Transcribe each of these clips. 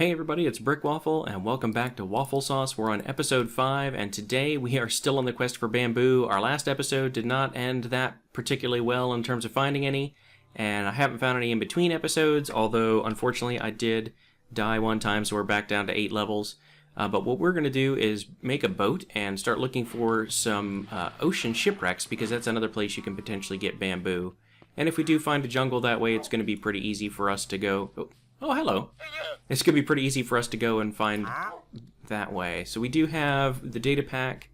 Hey everybody, it's Brick Waffle, and welcome back to Wafflesauce. We're on episode 5, and today we are still on the quest for bamboo. Our last episode did not end that particularly well in terms of finding any, and I haven't found any in between episodes, although unfortunately I did die one time, so we're back down to 8 levels. But what we're going to do is make a boat and start looking for some ocean shipwrecks, because that's another place you can potentially get bamboo. And if we do find a jungle that way, it's going to be pretty easy for us to go... Oh, hello. It's going to be pretty easy for us to go and find that way. So we do have the data pack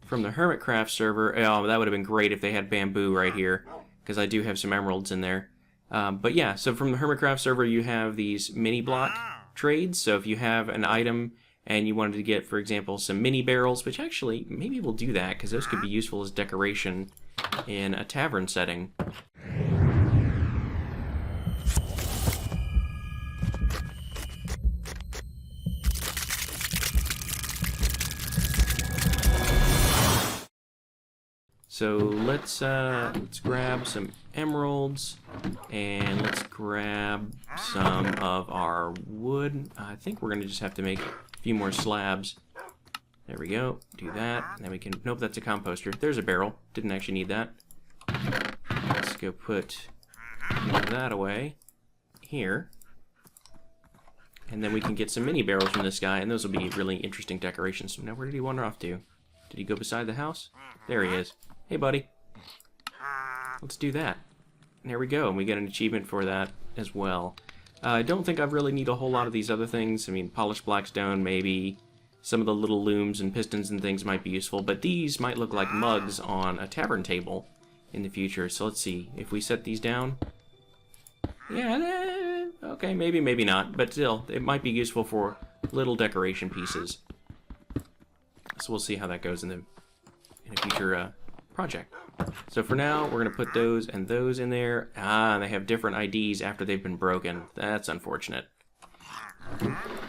from the Hermitcraft server. Oh, that would have been great if they had bamboo right here, because I do have some emeralds in there. But yeah, so from the Hermitcraft server you have these mini block trades. So if you have an item and you wanted to get, for example, some mini barrels, which actually, maybe we'll do that, because those could be useful as decoration in a tavern setting. So let's grab some emeralds, and let's grab some of our wood. I think we're gonna just have to make a few more slabs. There we go. Do that, and then we can. Nope, that's a composter. There's a barrel. Didn't actually need that. Let's go put that away here, and then we can get some mini barrels from this guy, and those will be really interesting decorations. Now, where did he wander off to? Did he go beside the house? There he is. Hey, buddy. Let's do that. There we go, and we get an achievement for that as well. I don't think I really need a whole lot of these other things. I mean, polished blackstone, maybe. Some of the little looms and pistons and things might be useful, but these might look like mugs on a tavern table in the future. So let's see. If we set these down... Yeah, okay, maybe, maybe not. But still, it might be useful for little decoration pieces. So we'll see how that goes in a future... project. So for now, we're going to put those and those in there. Ah, they have different IDs after they've been broken. That's unfortunate.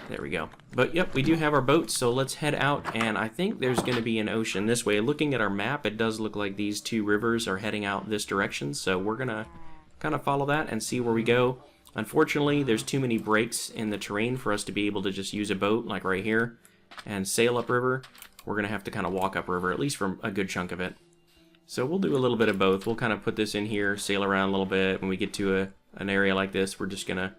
There we go. But yep, we do have our boats, so let's head out, and I think there's going to be an ocean this way. Looking at our map, it does look like these two rivers are heading out this direction, so we're going to kind of follow that and see where we go. Unfortunately, there's too many breaks in the terrain for us to be able to just use a boat, like right here, and sail upriver. We're going to have to kind of walk upriver, at least for a good chunk of it. So we'll do a little bit of both. We'll kind of put this in here, sail around a little bit. When we get to an area like this, we're just going to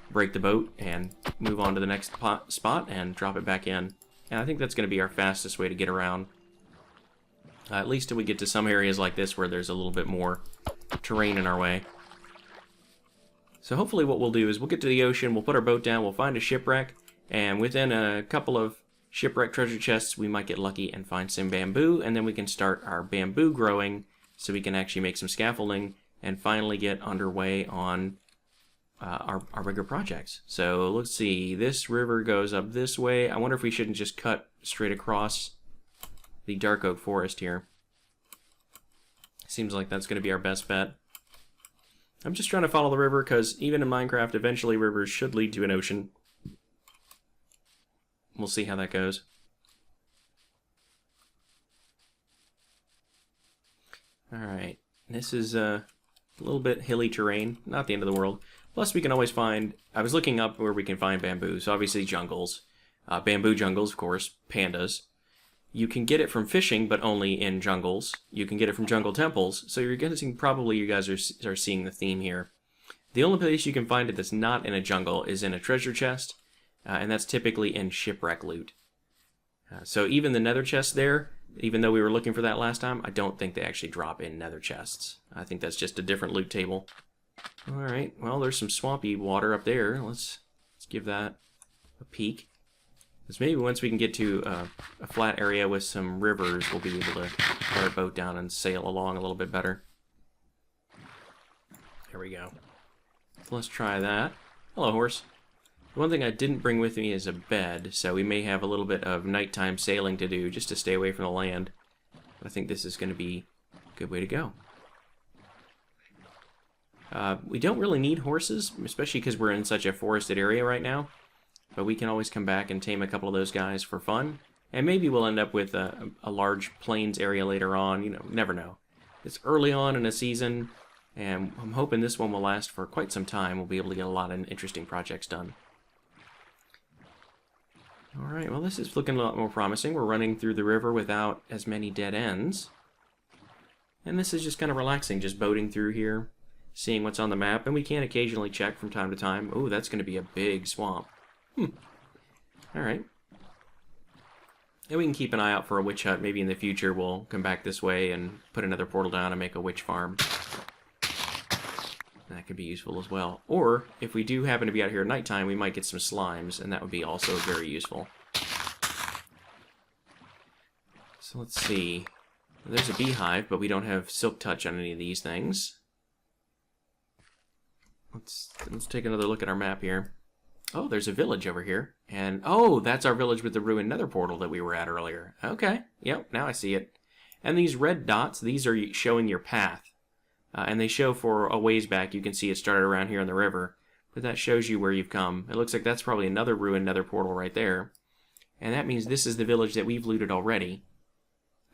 break the boat and move on to the next spot and drop it back in. And I think that's going to be our fastest way to get around. At least till we get to some areas like this where there's a little bit more terrain in our way. So hopefully what we'll do is we'll get to the ocean, we'll put our boat down, we'll find a shipwreck, and within a couple of shipwreck treasure chests, we might get lucky and find some bamboo, and then we can start our bamboo growing so we can actually make some scaffolding and finally get underway on our bigger projects. So let's see, this river goes up this way. I wonder if we shouldn't just cut straight across the dark oak forest here. Seems like that's going to be our best bet. I'm just trying to follow the river because even in Minecraft, eventually rivers should lead to an ocean. We'll see how that goes. Alright, this is a little bit hilly terrain, not the end of the world. Plus we can always find, I was looking up where we can find bamboo, so obviously jungles. Bamboo jungles, of course, pandas. You can get it from fishing, but only in jungles. You can get it from jungle temples, so you're guessing probably you guys are seeing the theme here. The only place you can find it that's not in a jungle is in a treasure chest. And that's typically in shipwreck loot. So even the nether chests there, even though we were looking for that last time, I don't think they actually drop in nether chests. I think that's just a different loot table. Alright, well there's some swampy water up there. Let's give that a peek. Because maybe once we can get to a flat area with some rivers, we'll be able to put our boat down and sail along a little bit better. There we go. So let's try that. Hello, horse. One thing I didn't bring with me is a bed, so we may have a little bit of nighttime sailing to do just to stay away from the land. But I think this is going to be a good way to go. We don't really need horses, especially because we're in such a forested area right now. But we can always come back and tame a couple of those guys for fun. And maybe we'll end up with a large plains area later on, you know, never know. It's early on in a season, and I'm hoping this one will last for quite some time. We'll be able to get a lot of interesting projects done. Alright, well this is looking a lot more promising. We're running through the river without as many dead ends. And this is just kind of relaxing, just boating through here, seeing what's on the map, and we can occasionally check from time to time. Oh, that's going to be a big swamp. Alright. And we can keep an eye out for a witch hut. Maybe in the future we'll come back this way and put another portal down and make a witch farm. That could be useful as well. Or, if we do happen to be out here at nighttime, we might get some slimes, and that would be also very useful. So let's see. There's a beehive, but we don't have silk touch on any of these things. Let's take another look at our map here. Oh, there's a village over here. And, oh, that's our village with the ruined nether portal that we were at earlier. Okay, yep, now I see it. And these red dots, these are showing your path. And they show for a ways back. You can see it started around here in the river. But that shows you where you've come. It looks like that's probably another ruined nether portal right there. And that means this is the village that we've looted already.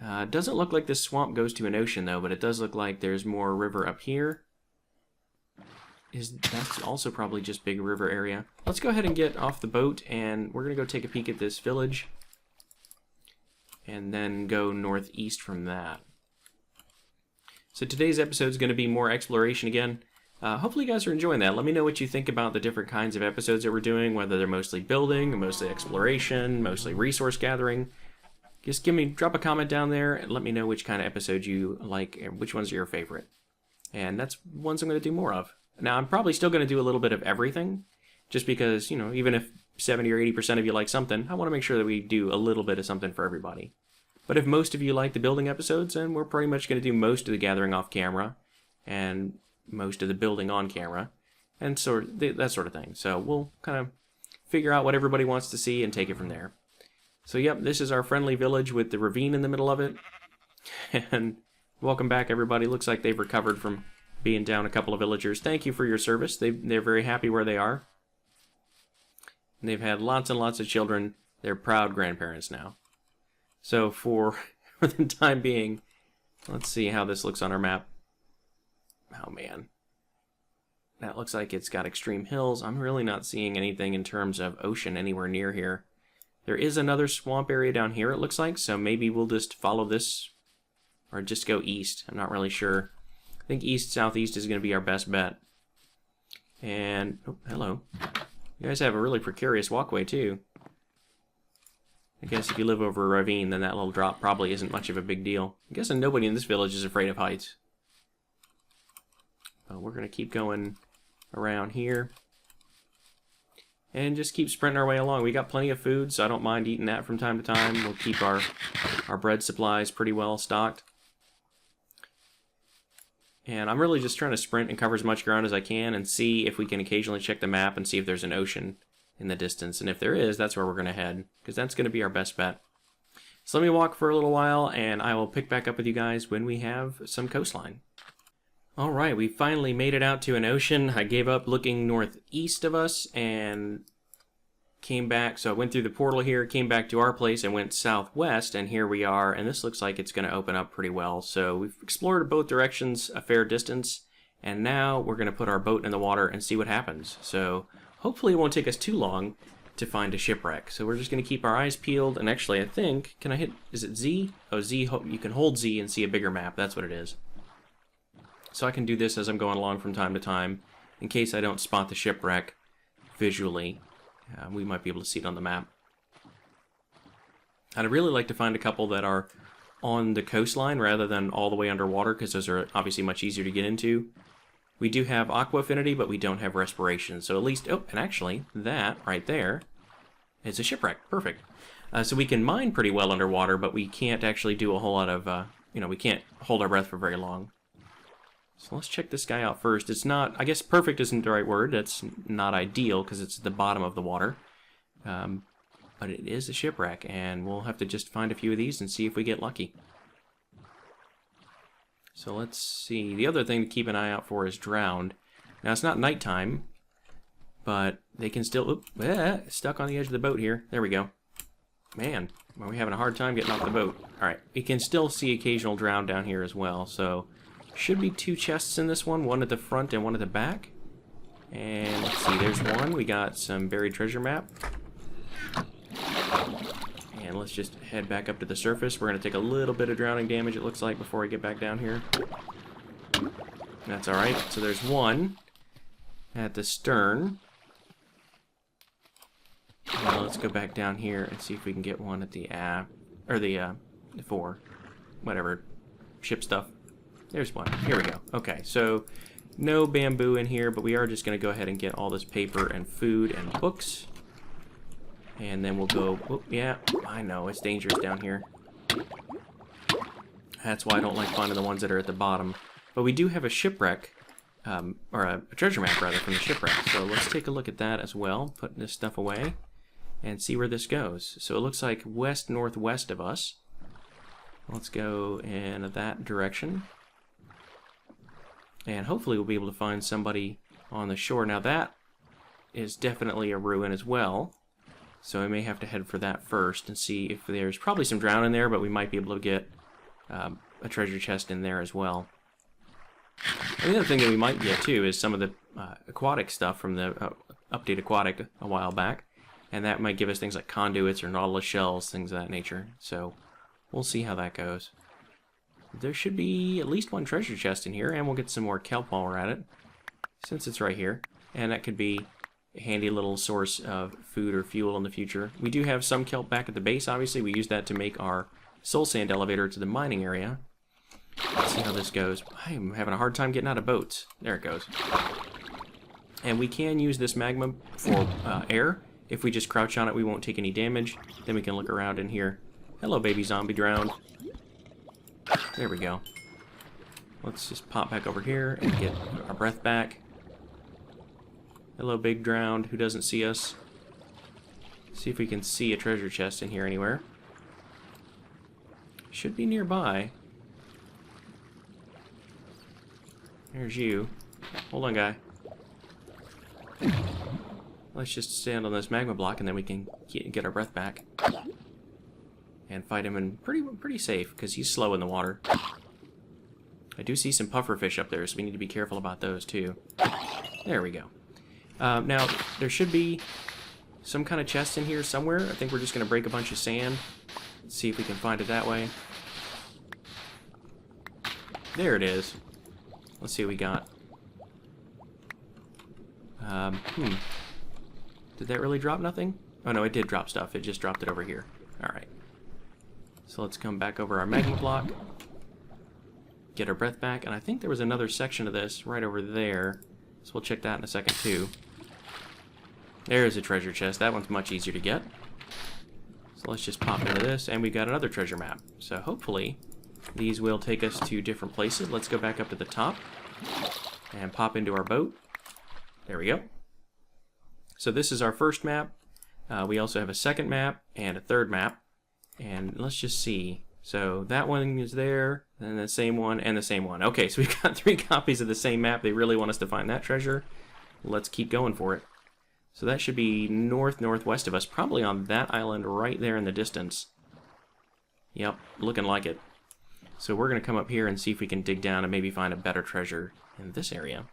It doesn't look like this swamp goes to an ocean, though, but it does look like there's more river up here. That's also probably just big river area. Let's go ahead and get off the boat, and we're going to go take a peek at this village. And then go northeast from that. So today's episode is going to be more exploration again. Hopefully you guys are enjoying that. Let me know what you think about the different kinds of episodes that we're doing, whether they're mostly building, mostly exploration, mostly resource gathering. Just drop a comment down there and let me know which kind of episode you like and which ones are your favorite. And that's ones I'm going to do more of. Now, I'm probably still going to do a little bit of everything, just because, you know, even if 70 or 80% of you like something, I want to make sure that we do a little bit of something for everybody. But if most of you like the building episodes, then we're pretty much going to do most of the gathering off camera, and most of the building on camera, and that sort of thing. So we'll kind of figure out what everybody wants to see and take it from there. So yep, this is our friendly village with the ravine in the middle of it. And welcome back, everybody. Looks like they've recovered from being down a couple of villagers. Thank you for your service. They're very happy where they are. And they've had lots and lots of children. They're proud grandparents now. So for the time being, let's see how this looks on our map. Oh man. That looks like it's got extreme hills. I'm really not seeing anything in terms of ocean anywhere near here. There is another swamp area down here, it looks like, so maybe we'll just follow this, or just go east. I'm not really sure. I think east-southeast is going to be our best bet. And, oh, hello. You guys have a really precarious walkway, too. I guess if you live over a ravine, then that little drop probably isn't much of a big deal. I'm guessing nobody in this village is afraid of heights. But we're going to keep going around here. And just keep sprinting our way along. We got plenty of food, so I don't mind eating that from time to time. We'll keep our bread supplies pretty well stocked. And I'm really just trying to sprint and cover as much ground as I can and see if we can occasionally check the map and see if there's an ocean in the distance. And if there is, that's where we're going to head, because that's going to be our best bet. So let me walk for a little while, and I will pick back up with you guys when we have some coastline. Alright, we finally made it out to an ocean. I gave up looking northeast of us and came back. So I went through the portal here, came back to our place, and went southwest, and here we are. And this looks like it's going to open up pretty well. So we've explored both directions a fair distance, and now we're going to put our boat in the water and see what happens. So hopefully it won't take us too long to find a shipwreck. So we're just going to keep our eyes peeled, and actually I think, can I hit, is it Z? Oh, Z, you can hold Z and see a bigger map. That's what it is. So I can do this as I'm going along from time to time, in case I don't spot the shipwreck visually. We might be able to see it on the map. I'd really like to find a couple that are on the coastline rather than all the way underwater, because those are obviously much easier to get into. We do have aqua affinity, but we don't have respiration. So at least, oh, and actually, that right there is a shipwreck. Perfect. So we can mine pretty well underwater, but we can't actually do a whole lot of, we can't hold our breath for very long. So let's check this guy out first. It's not, I guess perfect isn't the right word. That's not ideal because it's at the bottom of the water. But it is a shipwreck, and we'll have to just find a few of these and see if we get lucky. So let's see. The other thing to keep an eye out for is drowned. Now it's not nighttime, but they can still, stuck on the edge of the boat here. There we go. Man, are we having a hard time getting off the boat? Alright, we can still see occasional drown down here as well, so should be 2 chests in this one at the front and one at the back. And let's see, there's one. We got some buried treasure map. And let's just head back up to the surface. We're going to take a little bit of drowning damage, it looks like, before we get back down here. That's alright. So there's one at the stern. Now let's go back down here and see if we can get one at the the fore. Whatever. Ship stuff. There's one. Here we go. Okay, so no bamboo in here, but we are just going to go ahead and get all this paper and food and books. And then we'll go... Oh, yeah, I know. It's dangerous down here. That's why I don't like finding the ones that are at the bottom. But we do have a shipwreck, or a treasure map, rather, from the shipwreck. So let's take a look at that as well, putting this stuff away, and see where this goes. So it looks like west-northwest of us. Let's go in that direction. And hopefully we'll be able to find somebody on the shore. Now that is definitely a ruin as well. So I may have to head for that first and see if there's probably some drown in there, but we might be able to get a treasure chest in there as well. And the other thing that we might get too is some of the aquatic stuff from the Update Aquatic a while back. And that might give us things like conduits or nautilus shells, things of that nature. So we'll see how that goes. There should be at least one treasure chest in here, and we'll get some more kelp while we're at it, since it's right here. And that could be a handy little source of food or fuel in the future. We do have some kelp back at the base, obviously. We use that to make our soul sand elevator to the mining area. Let's see how this goes. I'm having a hard time getting out of boats. There it goes. And we can use this magma for air. If we just crouch on it, we won't take any damage. Then we can look around in here. Hello, baby zombie drowned. There we go. Let's just pop back over here and get our breath back. Hello, big drowned who doesn't see us. See if we can see a treasure chest in here anywhere. Should be nearby. There's you. Hold on, guy. Let's just stand on this magma block and then we can get our breath back. And fight him in pretty safe, because he's slow in the water. I do see some pufferfish up there, so we need to be careful about those too. There we go. Now, there should be some kind of chest in here somewhere. I think we're just going to break a bunch of sand. Let's see if we can find it that way. There it is. Let's see what we got. Did that really drop nothing? Oh no, it did drop stuff. It just dropped it over here. Alright. So let's come back over our magma block. Get our breath back. And I think there was another section of this right over there. So we'll check that in a second too. There's a treasure chest. That one's much easier to get. So let's just pop into this. And we've got another treasure map. So hopefully these will take us to different places. Let's go back up to the top. And pop into our boat. There we go. So this is our first map. We also have a second map and a third map. And let's just see. So that one is there, and the same one, and the same one. Okay, so we've got 3 copies of the same map. They really want us to find that treasure. Let's keep going for it. So that should be northwest of us, probably on that island right there in the distance. Yep, looking like it. So we're going to come up here and see if we can dig down and maybe find a better treasure in this area.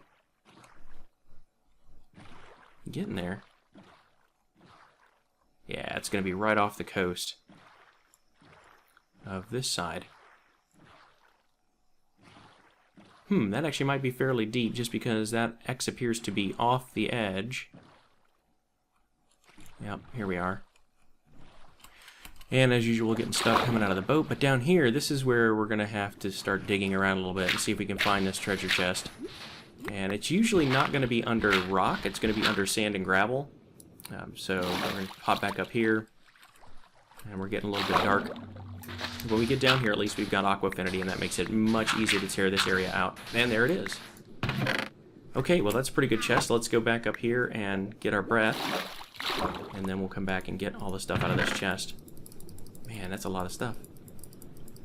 Getting there. Yeah, it's going to be right off the coast of this side. That actually might be fairly deep just because that X appears to be off the edge. Yep, here we are. And as usual, getting stuck coming out of the boat. But down here, this is where we're going to have to start digging around a little bit and see if we can find this treasure chest. And it's usually not going to be under rock. It's going to be under sand and gravel. So we're going to pop back up here. And we're getting a little bit dark. When we get down here, at least we've got aqua affinity, and that makes it much easier to tear this area out. And there it is. Okay, well that's a pretty good chest. Let's go back up here and get our breath. And then we'll come back and get all the stuff out of this chest. Man, that's a lot of stuff.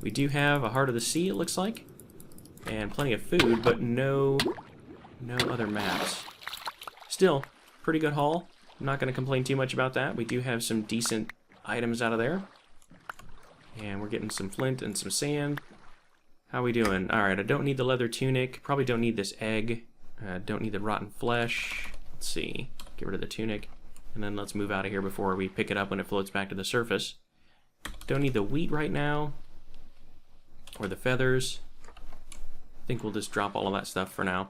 We do have a Heart of the Sea, it looks like. And plenty of food, but no other maps. Still, pretty good haul. I'm not going to complain too much about that. We do have some decent items out of there. And we're getting some flint and some sand. How we doing? Alright, I don't need the leather tunic. Probably don't need this egg. Don't need the rotten flesh. Let's see. Get rid of the tunic. And then let's move out of here before we pick it up when it floats back to the surface. Don't need the wheat right now. Or the feathers. I think we'll just drop all of that stuff for now.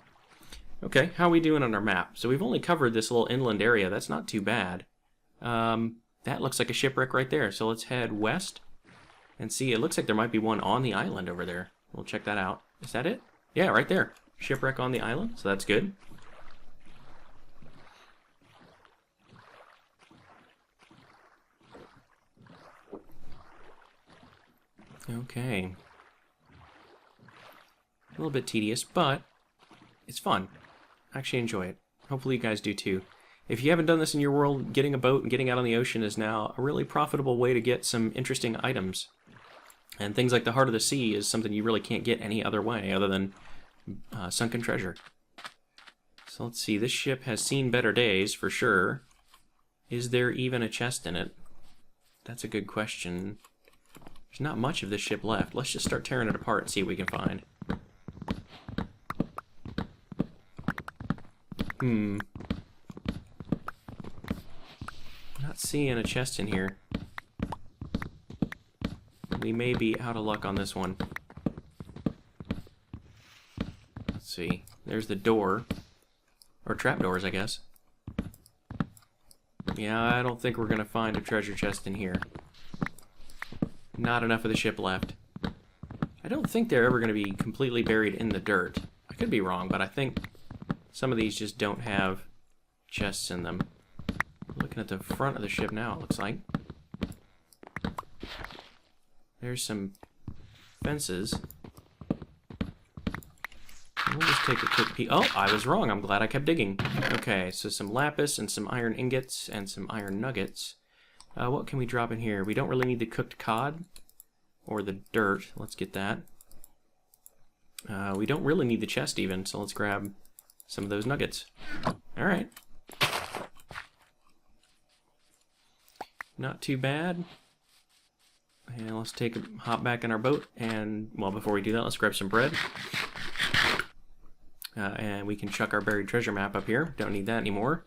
Okay, how are we doing on our map? So we've only covered this little inland area. That's not too bad. That looks like a shipwreck right there. So let's head west and see. It looks like there might be one on the island over there. We'll check that out. Is that it? Yeah, right there. Shipwreck on the island, so that's good. Okay. A little bit tedious, but it's fun. I actually enjoy it. Hopefully you guys do too. If you haven't done this in your world, getting a boat and getting out on the ocean is now a really profitable way to get some interesting items. And things like the Heart of the Sea is something you really can't get any other way other than sunken treasure. So let's see, this ship has seen better days for sure. Is there even a chest in it? That's a good question. There's not much of this ship left. Let's just start tearing it apart and see what we can find. Not seeing a chest in here. We may be out of luck on this one. Let's see. There's the door. Or trapdoors, I guess. Yeah, I don't think we're going to find a treasure chest in here. Not enough of the ship left. I don't think they're ever going to be completely buried in the dirt. I could be wrong, but I think some of these just don't have chests in them. Looking at the front of the ship now, it looks like. There's some fences. We'll just take a quick peek. Oh, I was wrong. I'm glad I kept digging. Okay, so some lapis and some iron ingots and some iron nuggets. What can we drop in here? We don't really need the cooked cod or the dirt. Let's get that. We don't really need the chest even, so let's grab some of those nuggets. All right. Not too bad. And let's hop back in our boat, and, well, before we do that, let's grab some bread. And we can chuck our buried treasure map up here. Don't need that anymore.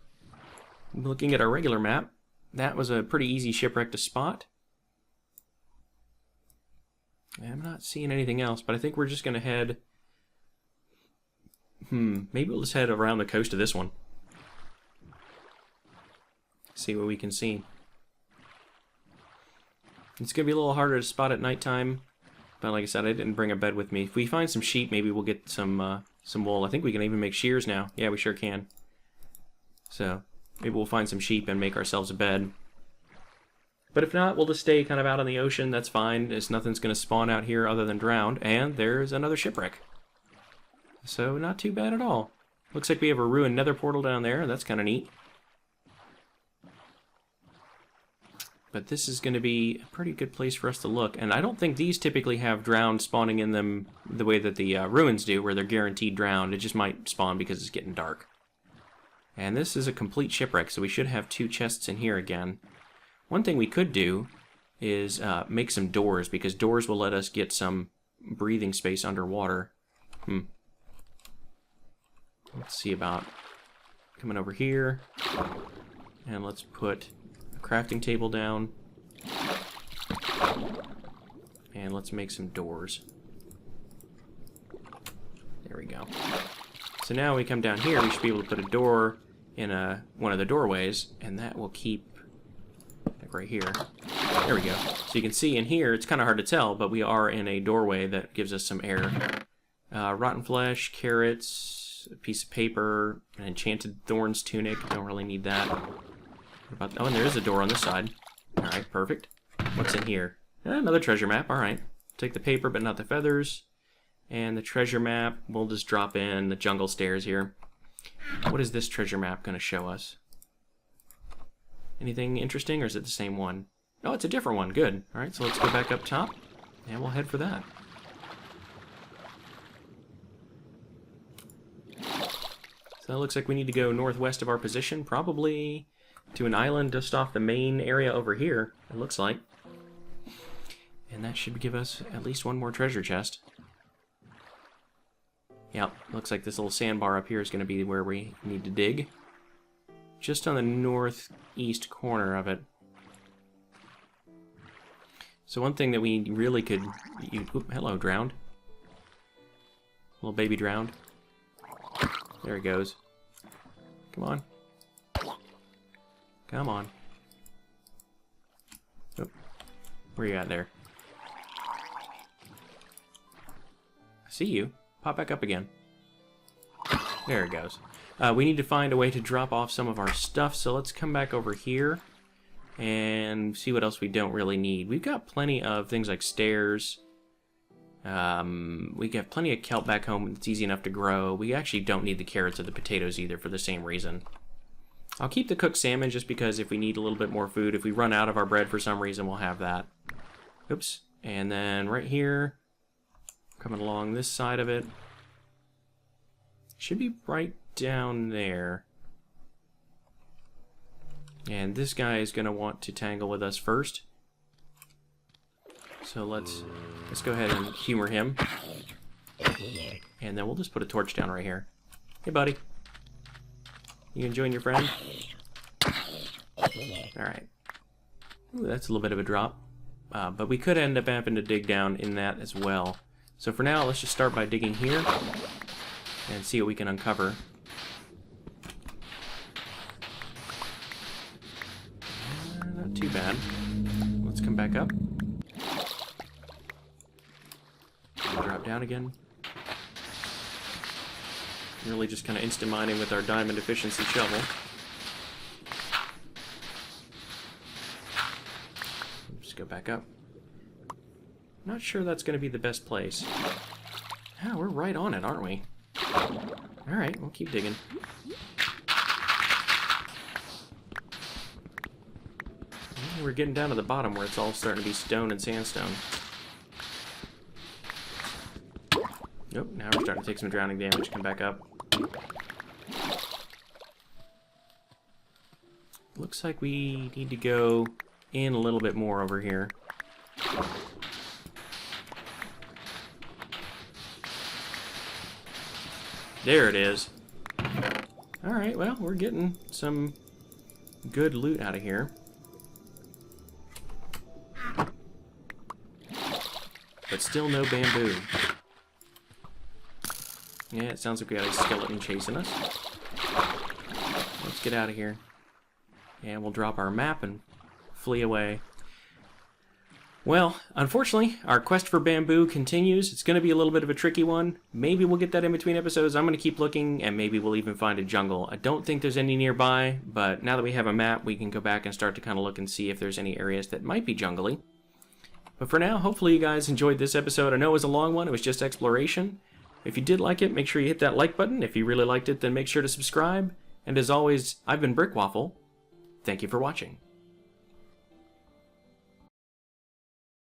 Looking at our regular map, that was a pretty easy shipwreck to spot. I'm not seeing anything else, but I think we're just going to head... maybe we'll just head around the coast of this one. See what we can see. It's going to be a little harder to spot at nighttime, but like I said, I didn't bring a bed with me. If we find some sheep, maybe we'll get some wool. I think we can even make shears now. Yeah, we sure can. So, maybe we'll find some sheep and make ourselves a bed. But if not, we'll just stay kind of out on the ocean. That's fine. There's nothing's going to spawn out here other than drowned. And there's another shipwreck. So, not too bad at all. Looks like we have a ruined nether portal down there. That's kind of neat. But this is going to be a pretty good place for us to look. And I don't think these typically have drowned spawning in them the way that the ruins do, where they're guaranteed drowned. It just might spawn because it's getting dark. And this is a complete shipwreck, so we should have 2 chests in here again. One thing we could do is make some doors, because doors will let us get some breathing space underwater. Let's see about coming over here. And let's put crafting table down, and let's make some doors. There we go. So now we come down here, we should be able to put a door in one of the doorways, and that will keep, like right here. There we go. So you can see in here, it's kind of hard to tell, but we are in a doorway that gives us some air. Rotten flesh, carrots, a piece of paper, an enchanted thorns tunic. Don't really need that. Oh, and there is a door on this side. Alright, perfect. What's in here? Another treasure map, alright. Take the paper, but not the feathers. And the treasure map, we'll just drop in the jungle stairs here. What is this treasure map going to show us? Anything interesting, or is it the same one? Oh, it's a different one. Good. Alright, so let's go back up top, and we'll head for that. So it looks like we need to go northwest of our position, probably to an island just off the main area over here, it looks like. And that should give us at least one more treasure chest. Yep, looks like this little sandbar up here is going to be where we need to dig. just on the northeast corner of it. So one thing that we really could... Oop, hello, drowned. Little baby drowned. There he goes. Come on. Come on. Oop. Where you at there? I see you. Pop back up again. There it goes. We need to find a way to drop off some of our stuff, so let's come back over here and see what else we don't really need. We've got plenty of things like stairs. We got plenty of kelp back home. It's easy enough to grow. We actually don't need the carrots or the potatoes either for the same reason. I'll keep the cooked salmon just because if we need a little bit more food, if we run out of our bread for some reason, we'll have that. Oops. And then right here, coming along this side of it, should be right down there. And this guy is going to want to tangle with us first. So let's go ahead and humor him. And then we'll just put a torch down right here. Hey, buddy. You enjoying your friend? Alright. Ooh, that's a little bit of a drop. But we could end up having to dig down in that as well. So for now, let's just start by digging here and see what we can uncover. Not too bad. Let's come back up. Drop down again. Really just kind of instant mining with our diamond efficiency shovel. Just go back up. Not sure that's going to be the best place. Yeah, we're right on it, aren't we? Alright, we'll keep digging. We're getting down to the bottom where it's all starting to be stone and sandstone. Nope, now we're starting to take some drowning damage. Come back up. Looks like we need to go in a little bit more over here. There it is. Alright, well, we're getting some good loot out of here. But still no bamboo. Yeah, it sounds like we got a skeleton chasing us. Let's get out of here. And we'll drop our map and flee away. Well, unfortunately, our quest for bamboo continues. It's going to be a little bit of a tricky one. Maybe we'll get that in between episodes. I'm going to keep looking, and maybe we'll even find a jungle. I don't think there's any nearby, but now that we have a map, we can go back and start to kind of look and see if there's any areas that might be jungly. But for now, hopefully you guys enjoyed this episode. I know it was a long one. It was just exploration. If you did like it, make sure you hit that like button. If you really liked it, then make sure to subscribe. And as always, I've been Brick Waffle. Thank you for watching.